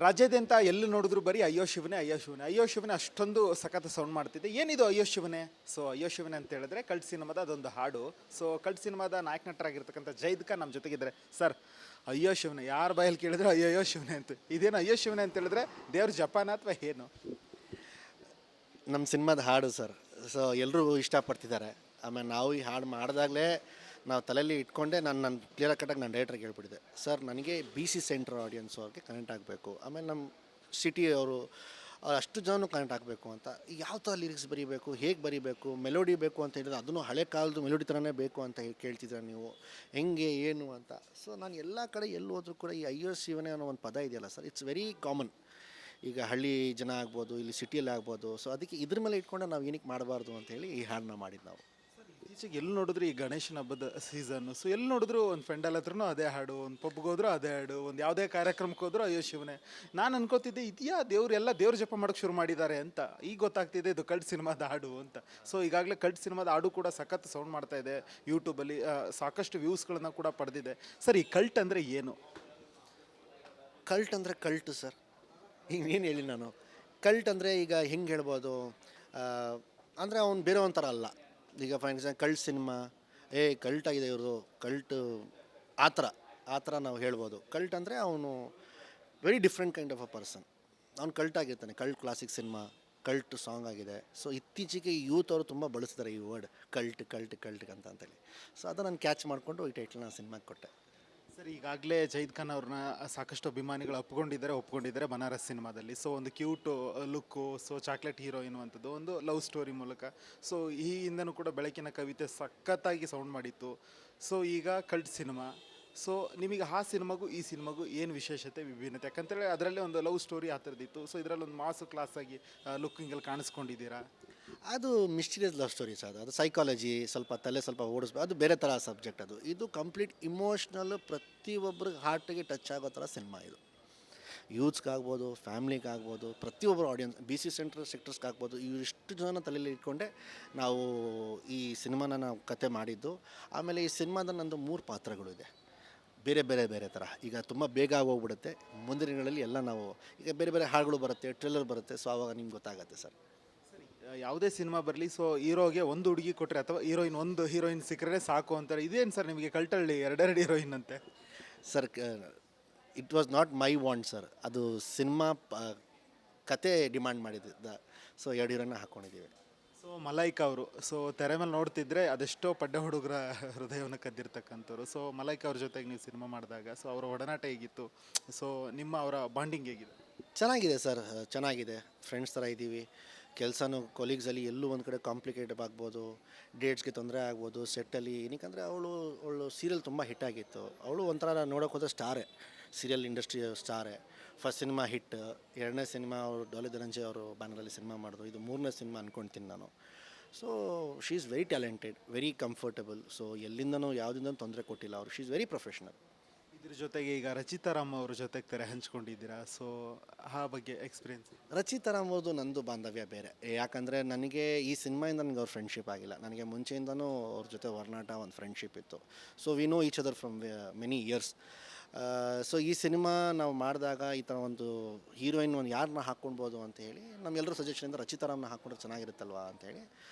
ರಾಜ್ಯಾದ್ಯಂತ ಎಲ್ಲಿ ನೋಡಿದ್ರು ಬರೀ ಅಯ್ಯೋ ಶಿವನೇ ಅಯ್ಯೋ ಶಿವನೇ ಅಯ್ಯೋ ಶಿವನೇ ಅಷ್ಟೊಂದು ಸಖತ್ ಸೌಂಡ್ ಮಾಡ್ತಿದೆ. ಏನಿದು ಅಯ್ಯೋ ಶಿವನೇ? ಸೊ ಅಯ್ಯೋ ಶಿವನೇ ಅಂತ ಹೇಳಿದ್ರೆ ಕಲ್ಟ್ ಸಿನಿಮಾದ ಅದೊಂದು ಹಾಡು. ಸೊ ಕಲ್ಟ್ ಸಿನಿಮಾದ ನಾಯಕ ನಟರಾಗಿರ್ತಕ್ಕಂಥ ಜೈದ್ ಖಾನ್ ನಮ್ಮ ಜೊತೆಗಿದ್ದಾರೆ. ಸರ್, ಅಯ್ಯೋ ಶಿವನೇ ಯಾರ ಬಾಯಲ್ಲಿ ಕೇಳಿದ್ರೆ ಅಯ್ಯೋ ಶಿವನೇ ಅಂತ. ಇದೇನು ಅಯ್ಯೋ ಶಿವನೇ ಅಂತ ಹೇಳಿದ್ರೆ ದೇವ್ರ ಜಪಾನ ಅಥವಾ ಏನು? ನಮ್ಮ ಸಿನಿಮಾದ ಹಾಡು ಸರ್. ಸೊ ಎಲ್ಲರೂ ಇಷ್ಟಪಡ್ತಿದ್ದಾರೆ. ಆಮೇಲೆ ನಾವು ಈ ಹಾಡು ಮಾಡಿದಾಗಲೇ ನಾವು ತಲೆಯಲ್ಲಿ ಇಟ್ಕೊಂಡೆ ನನ್ನ ಕ್ಲಿಯರ್ ಕಟ್ಟಾಗಿ ನಾನು ಡೈರೆಕ್ಟ್ರಿಗೆ ಹೇಳ್ಬಿಟ್ಟಿದ್ದೆ, ಸರ್ ನನಗೆ BC ಸೆಂಟ್ರ್ ಆಡಿಯನ್ಸ್ ಅವ್ರಿಗೆ ಕನೆಕ್ಟ್ ಆಗಬೇಕು, ಆಮೇಲೆ ನಮ್ಮ ಸಿಟಿಯವರು ಅಷ್ಟು ಜನನು ಕನೆಕ್ಟ್ ಆಗಬೇಕು ಅಂತ. ಯಾವ ಥರ ಲಿರಿಕ್ಸ್ ಬರೀಬೇಕು, ಹೇಗೆ ಬರೀಬೇಕು, ಮೆಲೋಡಿ ಬೇಕು ಅಂತ ಹೇಳಿದ್ರೆ ಅದನ್ನು ಹಳೆ ಕಾಲದ ಮೆಲೋಡಿ ಥರನೇ ಬೇಕು ಅಂತ ಕೇಳ್ತಿದ್ರೆ ನೀವು ಹೆಂಗೆ ಏನು ಅಂತ. ಸೊ ನಾನು ಎಲ್ಲ ಕಡೆ ಎಲ್ಲಿ ಹೋದ್ರೂ ಕೂಡ ಈ ಅಯ್ಯೋ ಶಿವನೇ ಅನ್ನೋ ಒಂದು ಪದ ಇದೆಯಲ್ಲ ಸರ್, ಇಟ್ಸ್ ವೆರಿ ಕಾಮನ್. ಈಗ ಹಳ್ಳಿ ಜನ ಆಗ್ಬೋದು, ಇಲ್ಲಿ ಸಿಟಿಯಲ್ಲಿ ಆಗ್ಬೋದು. ಸೊ ಅದಕ್ಕೆ ಇದ್ರ ಮೇಲೆ ಇಟ್ಕೊಂಡು ನಾವು ಏನಕ್ಕೆ ಮಾಡಬಾರ್ದು ಅಂತ ಹೇಳಿ ಈ ಹಾಡನ್ನ ಮಾಡಿದ್ದು ನಾವು. ಇತ್ತೀಚೆಗೆ ಎಲ್ಲಿ ನೋಡಿದ್ರು ಈ ಗಣೇಶನ ಹಬ್ಬದ ಸೀಸನ್ನು. ಸೊ ಎಲ್ಲಿ ನೋಡಿದ್ರು ಒಂದು ಫ್ರೆಂಡಲ್ ಹತ್ರನೂ ಅದೇ ಹಾಡು, ಒಂದು ಪಬ್ಗೆ ಹೋದ್ರೂ ಅದೇ ಹಾಡು, ಒಂದು ಯಾವುದೇ ಕಾರ್ಯಕ್ರಮಕ್ಕೆ ಹೋದ್ರೂ ಅಯ್ಯೋ ಶಿವನೇ. ನಾನು ಅನ್ಕೋತಿದ್ದೆ ಇದೆಯಾ ಎಲ್ಲ ದೇವ್ರ ಜಪ ಮಾಡೋಕ್ಕೆ ಶುರು ಮಾಡಿದ್ದಾರೆ ಅಂತ. ಈಗ ಗೊತ್ತಾಗ್ತಿದೆ ಇದು ಕಲ್ಟ್ ಸಿನಿಮಾದ ಹಾಡು ಅಂತ. ಸೊ ಈಗಾಗಲೇ ಕಲ್ಟ್ ಸಿನಿಮಾದ ಹಾಡು ಕೂಡ ಸಖತ್ ಸೌಂಡ್ ಮಾಡ್ತಾ ಇದೆ ಯೂಟ್ಯೂಬಲ್ಲಿ, ಸಾಕಷ್ಟು ವ್ಯೂಸ್ಗಳನ್ನ ಕೂಡ ಪಡೆದಿದೆ. ಸರ್, ಈ ಕಲ್ಟ್ ಅಂದರೆ ಏನು? ಕಲ್ಟ್ ಅಂದರೆ ಕಲ್ಟು ಸರ್. ಏನು ಹೇಳಿ ನಾನು, ಕಲ್ಟ್ ಅಂದರೆ ಈಗ ಹೆಂಗೆ ಹೇಳ್ಬೋದು ಅಂದರೆ ಅವ್ನು ಬೇರೆ ಒಂಥರ ಅಲ್ಲ. ಈಗ for example cult cinema, cult ಆಗಿದೆ ಇವರು ಕಲ್ಟ್, ಆ ಥರ ನಾವು ಹೇಳ್ಬೋದು. ಕಲ್ಟ್ ಅಂದರೆ ಅವನು very different kind of a person. ಅವ್ನು ಕಲ್ಟ್ ಆಗಿರ್ತಾನೆ. Cult classic cinema, cult song ಆಗಿದೆ. ಸೊ ಇತ್ತೀಚೆಗೆ ಯೂತ್ ಅವರು ತುಂಬ ಬಳಸ್ತಾರೆ ಈ ವರ್ಡ್ ಕಲ್ಟ್ ಕಲ್ಟ್ ಕಲ್ಟ್ ಅಂತೇಳಿ. ಸೊ ಅದನ್ನು ನಾನು ಕ್ಯಾಚ್ ಮಾಡಿಕೊಂಡು ಈ ಟೈಟ್ಲ್ ನಾನು ಸಿನಿಮಾಗೆ ಕೊಟ್ಟೆ. ಸರ್, ಈಗಾಗಲೇ ಜೈದ್ ಖಾನ್ ಅವ್ರನ್ನ ಸಾಕಷ್ಟು ಅಭಿಮಾನಿಗಳು ಒಪ್ಕೊಂಡಿದ್ದಾರೆ ಬನಾರಸ್ ಸಿನಿಮಾದಲ್ಲಿ. ಸೊ ಒಂದು cute look, so chocolate hero ಎನ್ನುವಂಥದ್ದು ಒಂದು ಲವ್ ಸ್ಟೋರಿ ಮೂಲಕ. ಸೊ ಈ ಹಿಂದನೂ ಕೂಡ ಬೆಳಕಿನ ಕವಿತೆ ಸಖತ್ತಾಗಿ ಸೌಂಡ್ ಮಾಡಿತ್ತು. ಸೊ ಈಗ ಕಲ್ಟ್ ಸಿನಿಮಾ. ಸೊ ನಿಮಗೆ ಆ ಸಿನಿಮಾಗೂ ಈ ಸಿನಿಮಾಗೂ ಏನು ವಿಶೇಷತೆ, ವಿಭಿನ್ನತೆ? ಯಾಕಂತೇಳಿ ಅದರಲ್ಲೇ ಒಂದು ಲವ್ ಸ್ಟೋರಿ ಆ ಥರದಿತ್ತು. ಸೊ ಇದರಲ್ಲಿ ಒಂದು ಮಾಸು ಕ್ಲಾಸಾಗಿ ಲುಕ್ಕಿಂಗಲ್ಲಿ ಕಾಣಿಸ್ಕೊಂಡಿದ್ದೀರಾ. ಅದು ಮಿಸ್ಟೀರಿಯಸ್ ಲವ್ ಸ್ಟೋರೀಸ್. ಅದು ಸೈಕಾಲಜಿ, ಸ್ವಲ್ಪ ತಲೆ ಸ್ವಲ್ಪ ಓಡಿಸ್ಬೇಕು, ಅದು ಬೇರೆ ಥರ ಸಬ್ಜೆಕ್ಟ್. ಇದು ಕಂಪ್ಲೀಟ್ ಇಮೋಷ್ನಲ್, ಪ್ರತಿಯೊಬ್ಬರಿಗೆ ಹಾರ್ಟಿಗೆ ಟಚ್ ಆಗೋ ಥರ ಸಿನಿಮಾ ಇದು. ಯೂತ್ಸ್ಗಾಗ್ಬೋದು, ಫ್ಯಾಮ್ಲಿಗಾಗ್ಬೋದು, ಪ್ರತಿಯೊಬ್ಬರು ಆಡಿಯನ್ಸ್, BC ಸೆಕ್ಟರ್ಸ್ಗಾಗ್ಬೋದು, ಇಷ್ಟು ಜನ ತಲೆಯಲ್ಲಿ ಇಟ್ಕೊಂಡೆ ನಾವು ಈ ಸಿನಿಮಾನ ನಾವು ಕತೆ ಮಾಡಿದ್ದು. ಆಮೇಲೆ ಈ ಸಿನಿಮಾದ ನಂದು 3 ಪಾತ್ರಗಳು ಇದೆ, ಬೇರೆ ಥರ. ಈಗ ತುಂಬ ಬೇಗ ಹೋಗ್ಬಿಡುತ್ತೆ. ಮುಂದಿನ ದಿನಗಳಲ್ಲಿ ಎಲ್ಲ ನಾವು ಈಗ ಬೇರೆ ಹಾಡುಗಳು ಬರುತ್ತೆ, ಟ್ರೇಲರ್ ಬರುತ್ತೆ. ಸೊ ಆವಾಗ ನಿಮ್ಗೆ ಗೊತ್ತಾಗುತ್ತೆ ಸರ್. ಯಾವುದೇ ಸಿನಿಮಾ ಬರಲಿ, ಸೊ ಹೀರೋಗೆ ಒಂದು ಹುಡುಗಿ ಕೊಟ್ಟರೆ ಅಥವಾ ಒಂದು ಹೀರೋಯಿನ್ ಸಿಕ್ಕರೆ ಸಾಕು ಅಂತಾರೆ. ಇದೇನು ಸರ್ ನಿಮಗೆ ಕಲ್ಟಲ್ಲಿ ಎರಡೆರಡು ಹೀರೋಯಿನ್ ಅಂತೆ? Sir, it was not my want sir. ಅದು ಸಿನಿಮಾ ಕತೆ ಡಿಮ್ಯಾಂಡ್ ಮಾಡಿದ್ದ. ಸೊ 2 ಹೀರೋಯಿನ್ ಹಾಕ್ಕೊಂಡಿದ್ದೀವಿ. ಸೊ ಮಲೈಕಾ ಅವರು, ಸೊ ತೆರೆ ಮೇಲೆ ನೋಡ್ತಿದ್ರೆ ಅದೆಷ್ಟೋ ಪಡ್ಡೆ ಹುಡುಗರ ಹೃದಯವನ್ನು ಕದ್ದಿರ್ತಕ್ಕಂಥವ್ರು. ಸೊ ಮಲೈಕಾ ಅವ್ರ ಜೊತೆಗೆ ನೀವು ಸಿನಿಮಾ ಮಾಡಿದಾಗ ಸೊ ಅವರ ಒಡನಾಟ ಹೇಗಿತ್ತು? ಸೊ ಅವರ ಬಾಂಡಿಂಗ್ ಹೇಗಿದೆ? ಚೆನ್ನಾಗಿದೆ ಸರ್, ಚೆನ್ನಾಗಿದೆ. ಫ್ರೆಂಡ್ಸ್ ಥರ ಇದ್ದೀವಿ. ಕೆಲಸನೂ ಕೊಲೀಗ್ಸಲ್ಲಿ ಎಲ್ಲೂ ಒಂದು ಕಡೆ ಕಾಂಪ್ಲಿಕೇಟೆಡ್ ಆಗ್ಬೋದು, ಡೇಟ್ಸ್ಗೆ ತೊಂದರೆ ಆಗ್ಬೋದು ಸೆಟ್ಟಲ್ಲಿ. ಏನಕ್ಕಂದರೆ ಅವಳು ಸೀರಿಯಲ್ ತುಂಬ ಹಿಟ್ಟಾಗಿತ್ತು. ಅವಳು ಒಂಥರ ನೋಡೋಕೆ ಹೋದರೆ ಸ್ಟಾರೇ, ಸೀರಿಯಲ್ ಇಂಡಸ್ಟ್ರಿ ಸ್ಟಾರೇ. ಫಸ್ಟ್ ಸಿನಿಮಾ ಹಿಟ್, 2ನೇ ಸಿನಿಮಾ ಅವರು ಡಾಲಿ ಧನಂಜಯ್ ಅವರು ಬ್ಯಾನರಲ್ಲಿ ಸಿನಿಮಾ ಮಾಡಿದ್ರು. ಇದು 3ನೇ ಸಿನಿಮಾ ಅಂದ್ಕೊಳ್ತೀನಿ ನಾನು. So she is very talented, very comfortable. So ಎಲ್ಲಿಂದನೂ ಯಾವುದಿಂದನೂ ತೊಂದರೆ ಕೊಟ್ಟಿಲ್ಲ ಅವರು. She is very professional. ಇದ್ರ ಜೊತೆಗೆ ಈಗ ರಚಿತಾ ರಾಮ್ ಅವ್ರ ಜೊತೆಗೆ ತೆರೆ ಹಂಚ್ಕೊಂಡಿದ್ದೀರಾ. ಸೊ ಆ ಬಗ್ಗೆ ಎಕ್ಸ್ಪೀರಿಯನ್ಸ್? ರಚಿತಾ ರಾಮ್ ಅವ್ರದ್ದು ನಂದು ಬಾಂಧವ್ಯ ಬೇರೆ. ಯಾಕಂದರೆ ನನಗೆ ಈ ಸಿನಿಮಾಯಿಂದ ನನಗೆ ಅವ್ರ ಫ್ರೆಂಡ್ಶಿಪ್ ಆಗಿಲ್ಲ. ನನಗೆ ಮುಂಚೆಯಿಂದನೂ ಅವ್ರ ಜೊತೆ ಒಡನಾಟ, ಒಂದು ಫ್ರೆಂಡ್ಶಿಪ್ ಇತ್ತು. So we know each other from many years. So ಈ ಸಿನಿಮಾ ನಾವು ಮಾಡಿದಾಗ ಈ ಥರ ಒಂದು ಹೀರೋಯಿನ್ ಒಂದು ಯಾರನ್ನ ಹಾಕ್ಕೊಳ್ಬೋದು ಅಂತ ಹೇಳಿ ನಮ್ಮೆಲ್ಲರೂ ಸಜೆಷನಿಂದ ರಚಿತಾ ರಾಮ್ನ ಹಾಕ್ಕೊಂಡ್ರೆ ಚೆನ್ನಾಗಿರುತ್ತಲ್ವ ಅಂತೇಳಿ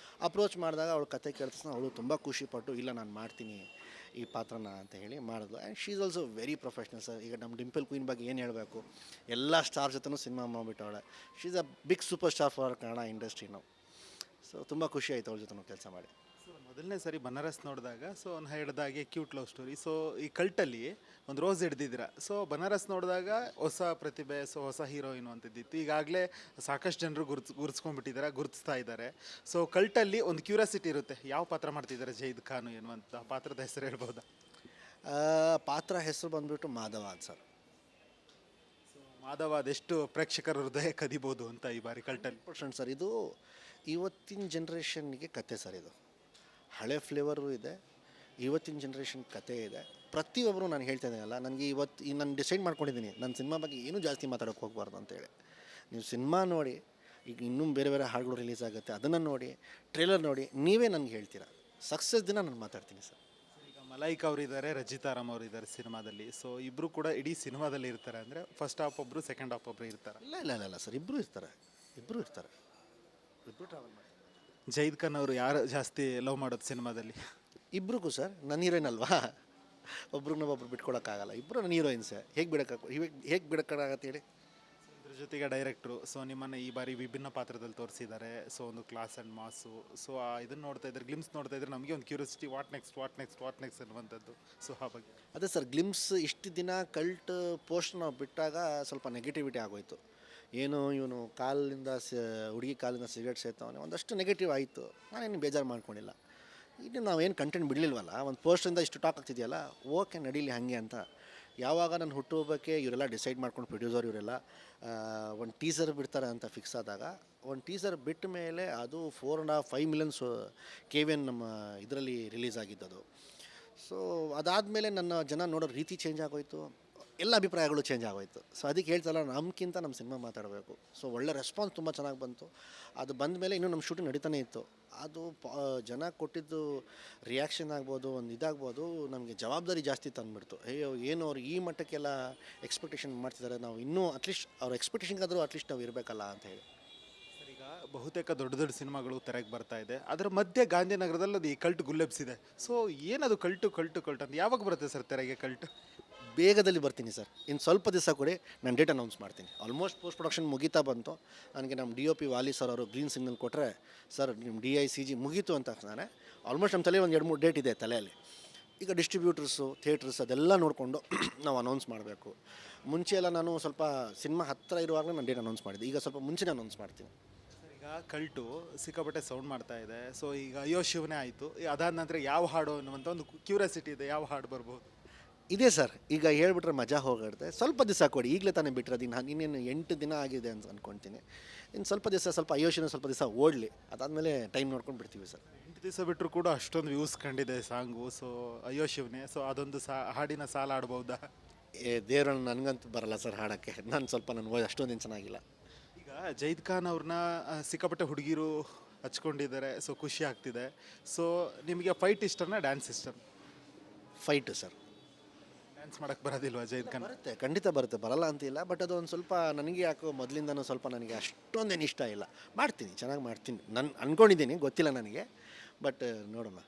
ಅಪ್ರೋಚ್ ಮಾಡಿದಾಗ ಅವಳು ಕತೆ ಕೇಳ್ತಾ ಅವಳು ತುಂಬ ಖುಷಿಪಟ್ಟು, ಇಲ್ಲ ನಾನು ಮಾಡ್ತೀನಿ ಈ ಪಾತ್ರನ ಅಂತ ಹೇಳಿ ಮಾಡಿದ್ಲು. And she is also very professional sir. ಈಗ ನಮ್ಮ ಡಿಂಪಲ್ ಕ್ವೀನ್ ಬಗ್ಗೆ ಏನು ಹೇಳಬೇಕು, ಎಲ್ಲ ಸ್ಟಾರ್ ಜೊತೆನೂ ಸಿನಿಮಾ ಮಾಡಿಬಿಟ್ಟವಳೆ. She is a big super star for Kannada industry ನಾವು. ಸೊ ತುಂಬ ಖುಷಿ ಆಯಿತು ಅವ್ರ ಜೊತೆ ಕೆಲಸ ಮಾಡಿ. ಸೊ ಮೊದಲನೇ ಸರಿ ಬನಾರಸ್ ನೋಡಿದಾಗ ಸೊ ನಾನು ಹೇಳಿದಾಗೆ ಕ್ಯೂಟ್ ಲವ್ ಸ್ಟೋರಿ. ಸೊ ಈ ಕಲ್ಟಲ್ಲಿ ಒಂದು ರೋಸ್ ಹಿಡ್ದಿದ್ದೀರಾ. ಸೊ ಬನಾರಸ್ ನೋಡಿದಾಗ ಹೊಸ ಪ್ರತಿಭೆ, ಸೊ ಹೊಸ ಹೀರೋಯಿನ್ ಅಂತಿದ್ದಿತ್ತು. ಈಗಾಗಲೇ ಸಾಕಷ್ಟು ಜನರು ಗುರುತಿಸ್ತಾ ಇದ್ದಾರೆ. ಸೊ ಕಲ್ಟಲ್ಲಿ ಒಂದು ಕ್ಯೂರಿಯಾಸಿಟಿ ಇರುತ್ತೆ, ಯಾವ ಪಾತ್ರ ಮಾಡ್ತಿದ್ದಾರೆ ಜೈದ್ ಖಾನ್ ಎನ್ನುವಂಥ ಪಾತ್ರದ ಹೆಸರು ಹೇಳ್ಬೋದಾ? ಪಾತ್ರ ಹೆಸರು ಬಂದುಬಿಟ್ಟು ಮಾಧವ ಸರ್. ಸೊ ಮಾಧವ ಅದೆಷ್ಟು ಪ್ರೇಕ್ಷಕರ ಹೃದಯ ಕದಿಬೋದು ಅಂತ ಈ ಬಾರಿ ಕಲ್ಟಲ್ಲಿ? % ಸರ್. ಇದು ಇವತ್ತಿನ ಜನ್ರೇಷನ್ಗೆ ಕತೆ ಸರ್. ಇದು ಹಳೆ ಫ್ಲೇವರು ಇದೆ, ಇವತ್ತಿನ ಜನ್ರೇಷನ್ ಕತೆ ಇದೆ. ಪ್ರತಿಯೊಬ್ಬರು ನಾನು ಹೇಳ್ತಾ ಇದ್ದೀನಲ್ಲ, ನನಗೆ ನಾನು ಡಿಸೈಡ್ ಮಾಡ್ಕೊಂಡಿದ್ದೀನಿ ನನ್ನ ಸಿನಿಮಾ ಬಗ್ಗೆ ಏನೂ ಜಾಸ್ತಿ ಮಾತಾಡೋಕ್ಕೆ ಹೋಗ್ಬಾರ್ದು ಅಂತೇಳಿ. ನೀವು ಸಿನಿಮಾ ನೋಡಿ, ಈಗ ಇನ್ನೂ ಬೇರೆ ಹಾಡುಗಳು ರಿಲೀಸ್ ಆಗುತ್ತೆ, ಅದನ್ನು ನೋಡಿ, ಟ್ರೇಲರ್ ನೋಡಿ, ನೀವೇ ನನಗೆ ಹೇಳ್ತೀರಾ. ಸಕ್ಸಸ್ ದಿನ ನಾನು ಮಾತಾಡ್ತೀನಿ ಸರ್. ಈಗ ಮಲೈಕ್ ಅವರಿದ್ದಾರೆ, ರಜಿತಾರಾಮ್ ಅವರಿದ್ದಾರೆ ಸಿನಿಮಾದಲ್ಲಿ. ಸೊ ಇಬ್ಬರು ಕೂಡ ಇಡೀ ಸಿನಿಮಾದಲ್ಲಿ ಇರ್ತಾರೆ. ಅಂದರೆ ಫಸ್ಟ್ ಹಾಫ್ ಒಬ್ಬರು, ಸೆಕೆಂಡ್ ಹಾಫ್ ಒಬ್ಬರು ಇರ್ತಾರೆ. ಇಲ್ಲ ಸರ್, ಇಬ್ಬರು ಇರ್ತಾರೆ. ಇಬ್ಬರು ಟ್ರಾವೆಲ್ ಮಾಡಿ. ಜೈದ್ ಖಾನ್ ಅವರು ಯಾರು ಜಾಸ್ತಿ ಲವ್ ಮಾಡೋದು ಸಿನಿಮಾದಲ್ಲಿ? ಇಬ್ರಿಗೂ ಸರ್, ನನ್ನ ಹೀರೋಯಿನ್ ಅಲ್ವಾ, ಒಬ್ರು ಬಿಟ್ಕೊಳಕ್ಕಾಗಲ್ಲ. ಇಬ್ಬರು ನನ್ನ ಹೀರೋಯಿನ್ಸೇ. ಹೇಗೆ ಬಿಡೋಕ್ಕಾಗತ್ತೆ ಹೇಳಿ. ಇದ್ರ ಜೊತೆಗೆ ಡೈರೆಕ್ಟ್ರು ಸೊ ನಿಮ್ಮನ್ನು ಈ ಬಾರಿ ವಿಭಿನ್ನ ಪಾತ್ರದಲ್ಲಿ ತೋರಿಸಿದ್ದಾರೆ. ಸೊ ಒಂದು ಕ್ಲಾಸ್ ಆ್ಯಂಡ್ ಮಾಸು. ಸೊ ಇದನ್ನು ನೋಡ್ತಾ ಇದ್ರೆ, ಗ್ಲಿಮ್ಸ್ ನೋಡ್ತಾ ಇದ್ರೆ ನಮಗೆ ಒಂದು ಕ್ಯೂರಿಯಾಸಿಟಿ, ವಾಟ್ ನೆಕ್ಸ್ಟ್ ಅನ್ನುವಂಥದ್ದು. ಸೊ ಆ ಬಗ್ಗೆ ಅದೇ ಸರ್, ಗ್ಲಿಮ್ಸ್ ಇಷ್ಟು ದಿನ ಕಲ್ಟ್ ಪೋಸ್ಟ್ ನಾವು ಬಿಟ್ಟಾಗ ಸ್ವಲ್ಪ ನೆಗೆಟಿವಿಟಿ ಆಗೋಯ್ತು. ಏನು ಇವನು ಹುಡುಗಿ ಕಾಲಿಂದ ಸಿಗರೇಟ್ ಸೇರ್ತವನೆ, ಒಂದಷ್ಟು ನೆಗೆಟಿವ್ ಆಯಿತು. ನಾನೇನು ಬೇಜಾರು ಮಾಡ್ಕೊಂಡಿಲ್ಲ. ಇನ್ನು ನಾವೇನು ಕಂಟೆಂಟ್ ಬಿಡಲಿಲ್ವಲ್ಲ, ಒಂದು ಪೋಸ್ಟಿಂದ ಇಷ್ಟು ಟಾಕ್ ಆಗ್ತಿದೆಯಲ್ಲ, ಓಕೆ ನಡೀಲಿ ಹಾಗೆ ಅಂತ. ಯಾವಾಗ ನಾನು ಹುಟ್ಟುಹಬ್ಬಕ್ಕೆ ಇವರೆಲ್ಲ ಡಿಸೈಡ್ ಮಾಡ್ಕೊಂಡು ಪ್ರೊಡ್ಯೂಸರ್ ಇವರೆಲ್ಲ ಒಂದು ಟೀಸರ್ ಬಿಡ್ತಾರೆ ಅಂತ ಫಿಕ್ಸ್ ಆದಾಗ, ಒಂದು ಟೀಸರ್ ಬಿಟ್ಟ ಮೇಲೆ ಅದು 4.5 ಮಿಲಿಯನ್ಸ್ KVN ನಮ್ಮ ಇದರಲ್ಲಿ ರಿಲೀಸ್ ಆಗಿದ್ದದು. ಸೊ ಅದಾದಮೇಲೆ ನನ್ನ ಜನ ನೋಡೋ ರೀತಿ ಚೇಂಜ್ ಆಗೋಯ್ತು, ಎಲ್ಲ ಅಭಿಪ್ರಾಯಗಳು ಚೇಂಜ್ ಆಗೋಯ್ತು. ಸೊ ಅದಕ್ಕೆ ಹೇಳ್ತಲ್ಲ, ನಮ್ಗಿಂತ ನಮ್ಮ ಸಿನಿಮಾ ಮಾತಾಡಬೇಕು. ಸೊ ಒಳ್ಳೆ ರೆಸ್ಪಾನ್ಸ್ ತುಂಬ ಚೆನ್ನಾಗಿ ಬಂತು. ಅದು ಬಂದ ಮೇಲೆ ಇನ್ನೂ ನಮ್ಮ ಶೂಟಿಂಗ್ ನಡೀತಾನೆ ಇತ್ತು. ಅದು ಜನ ಕೊಟ್ಟಿದ್ದು ರಿಯಾಕ್ಷನ್ ಆಗ್ಬೋದು, ಒಂದು ಇದಾಗ್ಬೋದು, ನಮಗೆ ಜವಾಬ್ದಾರಿ ಜಾಸ್ತಿ ತಂದುಬಿಡ್ತು. ಅಯ್ಯೋ ಏನು ಅವ್ರು ಈ ಮಟ್ಟಕ್ಕೆಲ್ಲ ಎಕ್ಸ್ಪೆಕ್ಟೇಷನ್ ಮಾಡ್ತಿದ್ದಾರೆ, ನಾವು ಇನ್ನೂ ಅಟ್ಲೀಸ್ಟ್ ಅವ್ರ ಎಕ್ಸ್ಪೆಕ್ಟೇಷನ್ಗಾದರೂ ಅಟ್ಲೀಸ್ಟ್ ನಾವು ಇರಬೇಕಲ್ಲ ಅಂತ ಹೇಳಿ. ಸರ್, ಈಗ ಬಹುತೇಕ ದೊಡ್ಡ ಸಿನಿಮಾಗಳು ತೆರೆಗೆ ಬರ್ತಾ ಇದೆ. ಅದರ ಮಧ್ಯೆ ಗಾಂಧಿನಗರದಲ್ಲಿ ಅದು ಈ ಕಲ್ಟ್ ಗುಲ್ಲೆಬ್ಸಿದೆ. ಸೊ ಏನದು ಕಲ್ಟು ಅಂತ ಯಾವಾಗ ಬರುತ್ತೆ ಸರ್ ತೆರೆಗೆ ಕಲ್ಟ್? ಬೇಗದಲ್ಲಿ ಬರ್ತೀನಿ ಸರ್, ಇನ್ನು ಸ್ವಲ್ಪ ದಿವಸ ಕೊಡಿ, ನಾನು ಡೇಟ್ ಅನೌನ್ಸ್ ಮಾಡ್ತೀನಿ. ಆಲ್ಮೋಸ್ಟ್ ಪೋಸ್ಟ್ ಪ್ರೊಡಕ್ಷನ್ ಮುಗೀತಾ ಬಂತು. ನನಗೆ ನಮ್ಮ DOP ವಾಲಿ ಸರ್ ಅವರು ಗ್ರೀನ್ ಸಿಗ್ನಲ್ ಕೊಟ್ಟರೆ, ಸರ್ ನಿಮ್ಮ DICG ಮುಗೀತು ಅಂತ ನಾನು ಆಲ್ಮೋಸ್ಟ್ ನಮ್ಮ ತಲೆ ಒಂದು 2-3 ಡೇಟ್ ಇದೆ ತಲೆಯಲ್ಲಿ. ಈಗ ಡಿಸ್ಟ್ರಿಬ್ಯೂಟರ್ಸು, ಥಿಯೇಟರ್ಸ್ ಅದೆಲ್ಲ ನೋಡಿಕೊಂಡು ನಾವು ಅನೌನ್ಸ್ ಮಾಡಬೇಕು. ಮುಂಚೆ ಎಲ್ಲ ನಾನು ಸ್ವಲ್ಪ ಸಿನಿಮಾ ಹತ್ತಿರ ಇರುವಾಗಲೇ ನಾನು ಡೇಟ್ ಅನೌನ್ಸ್ ಮಾಡಿದ್ದೆ. ಈಗ ಸ್ವಲ್ಪ ಮುಂಚೆನೇ ಅನೌನ್ಸ್ ಮಾಡ್ತೀನಿ. ಈಗ ಕಲ್ಟು ಸಿಕ್ಕಾಪಟ್ಟೆ ಸೌಂಡ್ ಮಾಡ್ತಾ ಇದೆ. ಸೊ ಈಗ ಅಯ್ಯೋ ಶಿವನೇ ಆಯಿತು, ಅದಾದ ನಂತರ ಯಾವ ಹಾಡು ಅನ್ನುವಂಥ ಒಂದು ಕ್ಯೂರಿಯಾಸಿಟಿ ಇದೆ, ಯಾವ ಹಾಡು ಬರ್ಬೋದು? ಇದೆ ಸರ್, ಈಗ ಹೇಳ್ಬಿಟ್ರೆ ಮಜಾ ಹೋಗಿರುತ್ತೆ. ಸ್ವಲ್ಪ ದಿವಸ ಕೊಡಿ, ಈಗಲೇ ತಾನೇ ಬಿಟ್ಟಿರೋದು. ನಾನು ಇನ್ನೇನು 8 ದಿನ ಆಗಿದೆ ಅಂತ ಅಂದ್ಕೊಳ್ತೀನಿ. ಇನ್ನು ಸ್ವಲ್ಪ ದಿವಸ, ಸ್ವಲ್ಪ ಅಯೋಶನ ಸ್ವಲ್ಪ ದಿವಸ ಓಡಲಿ, ಅದಾದಮೇಲೆ ಟೈಮ್ ನೋಡ್ಕೊಂಡು ಬಿಡ್ತೀವಿ ಸರ್. 8 ದಿವಸ ಬಿಟ್ಟರು ಕೂಡ ಅಷ್ಟೊಂದು ವ್ಯೂಸ್ ಕಂಡಿದೆ ಸಾಂಗು. ಸೊ ಅಯ್ಯೋ ಶಿವನೇ, ಸೊ ಅದೊಂದು ಹಾಡಿನ ಸಾಲ ಆಡ್ಬೋದಾ? ದೇವರನ್ನು ನನಗಂತೂ ಬರಲ್ಲ ಸರ್ ಹಾಡೋಕ್ಕೆ. ನನ್ನ ವಾಯ್ಸ್ ಅಷ್ಟೊಂದೇನು ಚೆನ್ನಾಗಿಲ್ಲ. ಈಗ ಜೈದ್ ಖಾನ್ ಅವ್ರನ್ನ ಸಿಕ್ಕಾಪಟ್ಟೆ ಹುಡುಗಿರು ಹಚ್ಕೊಂಡಿದ್ದಾರೆ. ಸೊ ಖುಷಿ ಆಗ್ತಿದೆ. ಸೊ ನಿಮಗೆ ಫೈಟ್ ಇಷ್ಟನಾ, ಡ್ಯಾನ್ಸ್ ಇಷ್ಟನಾ? Fight sir. ಡ್ಯಾನ್ಸ್ ಮಾಡೋಕ್ಕೆ ಬರೋದಿಲ್ವಾ ಜೈದ್ ಖಾನ್? ಬರುತ್ತೆ, ಖಂಡಿತ ಬರುತ್ತೆ, ಬರಲ್ಲ ಅಂತಿಲ್ಲ. ಬಟ್ ಅದು ಒಂದು ಸ್ವಲ್ಪ ನನಗೆ ಯಾಕೋ ಮೊದಲಿಂದನೂ ಸ್ವಲ್ಪ ನನಗೆ ಅಷ್ಟೊಂದೇನು ಇಷ್ಟ ಇಲ್ಲ. ಮಾಡ್ತೀನಿ, ಚೆನ್ನಾಗಿ ಮಾಡ್ತೀನಿ, ನಾನು ಅಂದ್ಕೊಂಡಿದ್ದೀನಿ, ಗೊತ್ತಿಲ್ಲ ನನಗೆ. ಬಟ್ ನೋಡೋಣ.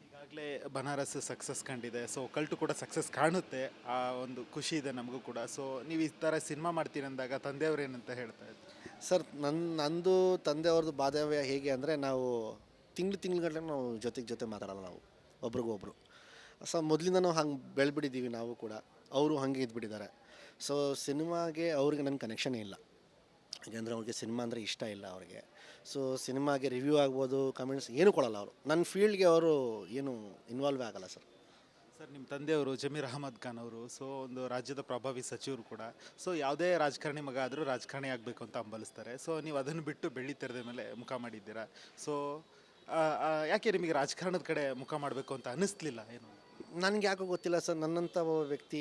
ಈಗಾಗಲೇ ಬನಾರಸ್ ಸಕ್ಸಸ್ ಕಂಡಿದೆ. ಸೊ ಕಲ್ಟು ಕೂಡ ಸಕ್ಸಸ್ ಕಾಣುತ್ತೆ. ಆ ಒಂದು ಖುಷಿ ಇದೆ ನಮಗೂ ಕೂಡ. ಸೊ ನೀವು ಈ ಥರ ಸಿನಿಮಾ ಮಾಡ್ತೀನಿ ಅಂದಾಗ ತಂದೆಯವ್ರು ಏನಂತ ಹೇಳ್ತಾ ಇದ್ರು? ಸರ್, ನಂದು ತಂದೆಯವ್ರದ್ದು ಬಾಂಧವ್ಯ ಹೇಗೆ ಅಂದರೆ, ನಾವು ತಿಂಗಳುಗಟ್ಟಲೆ ನಾವು ಜೊತೆ ಮಾತಾಡಲ್ಲ ನಾವು ಒಬ್ರಿಗೊಬ್ರು. ಸೊ ಮೊದಲಿಂದನೂ ಹಂಗೆ ಬೆಳೆದ್ಬಿಟ್ಟಿದ್ದೀವಿ ನಾವು ಕೂಡ. ಅವರು ಹಾಗೆ ಇದ್ಬಿಟ್ಟಿದ್ದಾರೆ. ಸೊ ಸಿನಿಮಾಗೆ ಅವ್ರಿಗೆ ನನ್ನ ಕನೆಕ್ಷನೇ ಇಲ್ಲ. ಯಾಕೆಂದರೆ ಅವ್ರಿಗೆ ಸಿನಿಮಾ ಅಂದರೆ ಇಷ್ಟ ಇಲ್ಲ ಅವ್ರಿಗೆ. ಸೊ ಸಿನಿಮಾಗೆ ರಿವ್ಯೂ ಆಗ್ಬೋದು, ಕಮೆಂಟ್ಸ್ ಏನೂ ಕೊಡಲ್ಲ ಅವರು. ನನ್ನ ಫೀಲ್ಡ್ಗೆ ಅವರು ಏನು ಇನ್ವಾಲ್ವ್ ಆಗಲ್ಲ ಸರ್. ಸರ್, ನಿಮ್ಮ ತಂದೆಯವರು ಜಮೀರ್ ಅಹಮದ್ ಖಾನ್ ಅವರು ಸೊ ಒಂದು ರಾಜ್ಯದ ಪ್ರಭಾವಿ ಸಚಿವರು ಕೂಡ. ಸೊ ಯಾವುದೇ ರಾಜಕಾರಣಿ ಮಗ ಆದರೂ ರಾಜಕಾರಣಿ ಆಗಬೇಕು ಅಂತ ಹಂಬಲಿಸ್ತಾರೆ. ಸೊ ನೀವು ಅದನ್ನು ಬಿಟ್ಟು ಬೆಳ್ಳಿ ತೆರೆದ ಮೇಲೆ ಮುಖ ಮಾಡಿದ್ದೀರಾ. ಸೊ ಯಾಕೆ ನಿಮಗೆ ರಾಜಕಾರಣದ ಕಡೆ ಮುಖ ಮಾಡಬೇಕು ಅಂತ ಅನ್ನಿಸ್ಲಿಲ್ಲ ಏನು? ನನಗೆ ಯಾಕೋ ಗೊತ್ತಿಲ್ಲ ಸರ್, ನನ್ನಂಥ ವ್ಯಕ್ತಿ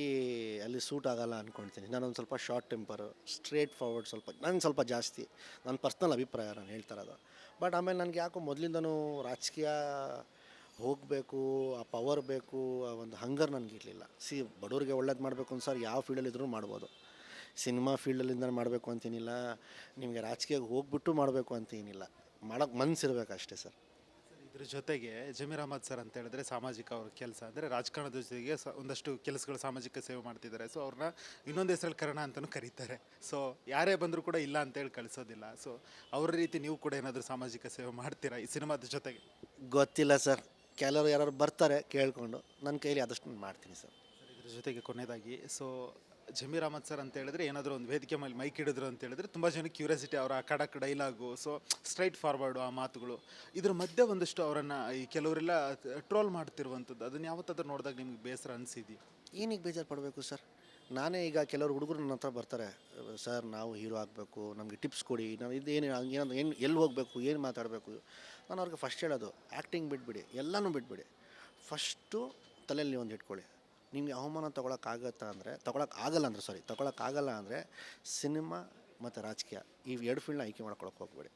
ಅಲ್ಲಿ ಸೂಟ್ ಆಗಲ್ಲ ಅಂದ್ಕೊಳ್ತೀನಿ. ನಾನೊಂದು ಸ್ವಲ್ಪ ಶಾರ್ಟ್ ಟೆಂಪರು, ಸ್ಟ್ರೇಟ್ ಫಾರ್ವರ್ಡ್, ಸ್ವಲ್ಪ ಜಾಸ್ತಿ ನನ್ನ ಪರ್ಸ್ನಲ್ ಅಭಿಪ್ರಾಯ ನಾನು ಹೇಳ್ತಾ ಇರೋದು. ಬಟ್ ಆಮೇಲೆ ನನಗೆ ಯಾಕೋ ಮೊದಲಿಂದನೂ ರಾಜಕೀಯ ಹೋಗಬೇಕು, ಆ ಪವರ್ ಬೇಕು, ಆ ಒಂದು ಹಂಗರ್ ನನಗಿರಲಿಲ್ಲ. ಬಡವ್ರಿಗೆ ಒಳ್ಳೇದು ಮಾಡಬೇಕು ಅಂತ ಸರ್ ಯಾವ ಫೀಲ್ಡಲ್ಲಿದ್ದರೂ ಮಾಡ್ಬೋದು. ಸಿನಿಮಾ ಫೀಲ್ಡಲ್ಲಿಂದ ಮಾಡಬೇಕು ಅಂತೇನಿಲ್ಲ, ನಿಮಗೆ ರಾಜಕೀಯಕ್ಕೆ ಹೋಗ್ಬಿಟ್ಟು ಮಾಡಬೇಕು ಅಂತ ಏನಿಲ್ಲ, ಮಾಡೋಕ್ಕೆ ಮನಸ್ಸಿರ್ಬೇಕು ಅಷ್ಟೇ ಸರ್. ಇದ್ರ ಜೊತೆಗೆ ಜಮೀರ್ ಅಹಮದ್ ಸರ್ ಅಂತ ಹೇಳಿದ್ರೆ ಸಾಮಾಜಿಕ ಅವ್ರ ಕೆಲಸ ಅಂದರೆ ರಾಜಕಾರಣದ ಜೊತೆಗೆ ಒಂದಷ್ಟು ಕೆಲಸಗಳು, ಸಾಮಾಜಿಕ ಸೇವೆ ಮಾಡ್ತಿದ್ದಾರೆ. ಸೊ ಅವ್ರನ್ನ ಇನ್ನೊಂದು ಹೆಸರಲ್ಲಿ ಕರ್ಣ ಅಂತಲೂ ಕರೀತಾರೆ. ಸೊ ಯಾರೇ ಬಂದರೂ ಕೂಡ ಇಲ್ಲ ಅಂತೇಳಿ ಕಳಿಸೋದಿಲ್ಲ. ಸೊ ಅವ್ರ ರೀತಿ ನೀವು ಕೂಡ ಏನಾದರೂ ಸಾಮಾಜಿಕ ಸೇವೆ ಮಾಡ್ತೀರಾ ಈ ಸಿನಿಮಾದ ಜೊತೆಗೆ? ಗೊತ್ತಿಲ್ಲ ಸರ್, ಕೆಲವರು ಯಾರು ಬರ್ತಾರೆ ಕೇಳಿಕೊಂಡು, ನನ್ನ ಕೈಲಿ ಆದಷ್ಟು ನಾನು ಮಾಡ್ತೀನಿ ಸರ್. ಇದ್ರ ಜೊತೆಗೆ ಕೊನೆಯದಾಗಿ, ಸೊ ಜಮೀರ್ ಅಹಮದ್ ಸರ್ ಅಂತ ಹೇಳಿದ್ರೆ ಏನಾದರೂ ಒಂದು ವೇದಿಕೆ ಮೇಲೆ ಮೈಕ್ ಹಿಡಿದ್ರು ಅಂತ ಹೇಳಿದ್ರೆ ತುಂಬ ಜನಕ್ಕೆ ಕ್ಯೂರಿಯಾಸಿಟಿ, ಅವರ ಖಡಕ್ ಡೈಲಾಗು, ಸೊ ಸ್ಟ್ರೈಟ್ ಫಾರ್ವರ್ಡು ಆ ಮಾತುಗಳು. ಇದ್ರ ಮಧ್ಯೆ ಒಂದಷ್ಟು ಅವರನ್ನು ಈ ಕೆಲವರೆಲ್ಲ ಟ್ರೋಲ್ ಮಾಡ್ತಿರುವಂಥದ್ದು, ಅದನ್ನು ಯಾವತ್ತಾದ್ರೂ ನೋಡಿದಾಗ ನಿಮ್ಗೆ ಬೇಸರ ಅನಿಸಿದೆಯಾ? ಏನಕ್ಕೆ ಬೇಜಾರು ಪಡಬೇಕು ಸರ್? ನಾನೇ ಈಗ ಕೆಲವರು ಹುಡುಗರು ನನ್ನ ಹತ್ರ ಬರ್ತಾರೆ, ಸರ್ ನಾವು ಹೀರೋ ಆಗಬೇಕು, ನಮಗೆ ಟಿಪ್ಸ್ ಕೊಡಿ, ನಾವು ಎಲ್ಲಿ ಹೋಗಬೇಕು, ಏನು ಮಾತಾಡಬೇಕು. ನಾನು ಅವ್ರಿಗೆ ಫಸ್ಟ್ ಹೇಳೋದು, ಆ್ಯಕ್ಟಿಂಗ್ ಬಿಟ್ಬಿಡಿ, ಎಲ್ಲನೂ ಬಿಟ್ಬಿಡಿ. ಫಸ್ಟು ತಲೆಯಲ್ಲಿ ಒಂದು ಇಟ್ಕೊಳ್ಳಿ, ನಿಮಗೆ ಅವಮಾನ ತಗೊಳಕ್ಕಾಗಲ್ಲ ಅಂದರೆ ಸಿನಿಮಾ ಮತ್ತು ರಾಜಕೀಯ ಈ 2 ಫೀಲ್ಡ್ನ ಆಯ್ಕೆ ಮಾಡ್ಕೊಳಕ್ಕೆ ಹೋಗ್ಬೇಡಿ.